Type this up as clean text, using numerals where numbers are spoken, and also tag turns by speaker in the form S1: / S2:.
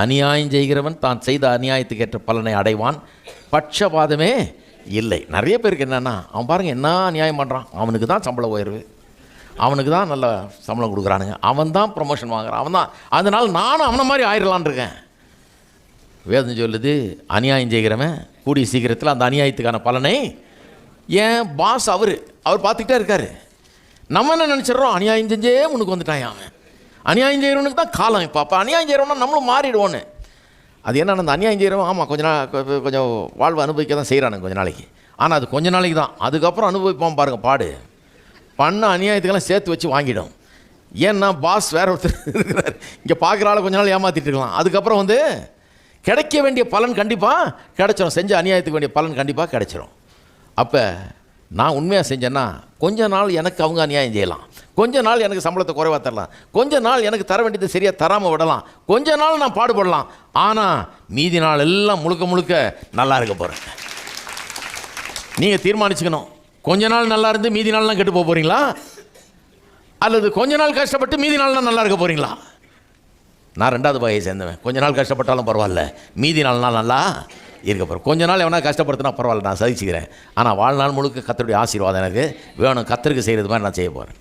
S1: அநியாயம் செய்கிறவன் தான் செய்த அநியாயத்துக்கு ஏற்ற பலனை அடைவான், பட்சபாதமே இல்லை. நிறைய பேருக்கு என்னென்னா, அவன் பாருங்கள் என்ன அநியாயம் பண்ணுறான், அவனுக்கு தான் சம்பள உயர்வு, அவனுக்கு தான் நல்ல சம்பளம் கொடுக்குறானுங்க, அவன் தான் ப்ரொமோஷன் வாங்குறான், அவன் தான், அதனால் நானும் அவனை மாதிரி ஆயிடலான் இருக்கேன். வேதம் சொல்லுது, அநியாயம் செய்கிறவன் கூடிய சீக்கிரத்தில் அந்த அநியாயத்துக்கான பலனை, ஏன் பாஸ் அவர் பார்த்துக்கிட்டே இருக்கார். நம்ம என்ன நினச்சிட்றோம், அநியாயம் செஞ்சே முன்னுக்கு வந்துட்டான் அவன், அநியாயம் செய்கிறவனுக்கு தான் காலம். இப்போ அப்போ அநியாயம் செய்கிறவனா நம்மளும் மாறிடுவோன்னு. அது என்ன, அந்த அநியாயம் செய்கிறவன் ஆமாம் கொஞ்சம் வாழ்வு அனுபவிக்க தான் செய்கிறானுங்க கொஞ்ச நாளைக்கு, ஆனால் அது கொஞ்ச நாளைக்கு தான், அதுக்கப்புறம் அனுபவிப்பான் பாருங்கள் பாடு. பண்ண அநியாயத்துக்கெல்லாம் சேர்த்து வச்சு வாங்கிடும். ஏன்னா பாஸ் வேற ஒருத்தர் இருக்கிறார், இங்கே பார்க்குறால கொஞ்ச நாள் ஏமாற்றிட்டு இருக்கலாம், அதுக்கப்புறம் வந்து கிடைக்க வேண்டிய பலன் கண்டிப்பாக கிடைச்சிடும், செஞ்ச அநியாயத்துக்கு வேண்டிய பலன் கண்டிப்பாக கிடைச்சிடும். அப்போ நான் உண்மையாக செஞ்சேன்னா கொஞ்ச நாள் எனக்கு அவங்க அநியாயம் செய்யலாம், கொஞ்ச நாள் எனக்கு சம்பளத்தை குறைவாக தரலாம், கொஞ்ச நாள் எனக்கு தர வேண்டியது சரியாக தராமல் விடலாம், கொஞ்ச நாள் நான் பாடுபடலாம், ஆனால் மீதி நாள் எல்லாம் முழுக்க நல்லா இருக்க போகிறேன். நீங்கள் தீர்மானிச்சுக்கணும், கொஞ்ச நாள் நல்லா இருந்து மீதி நாள்லாம் கெட்டு போக போகிறீங்களா, அல்லது கொஞ்ச நாள் கஷ்டப்பட்டு மீதி நாள்லாம் நல்லா இருக்க போகிறீங்களா? நான் 2வது வகையை சேர்ந்தவன். கொஞ்ச நாள் கஷ்டப்பட்டாலும் பரவாயில்ல, மீதி நாள்னால் நல்லா இருக்க போகிறேன். கொஞ்ச நாள் எவனா கஷ்டப்படுத்தினா பரவாயில்ல, நான் சகிச்சுக்கிறேன், ஆனால் வாழ்நாள் முழுக்க கர்த்தருடைய ஆசீர்வாதம் எனக்கு வேணும், கர்த்தருக்கு செய்கிறது மாதிரி நான் செய்ய போகிறேன்.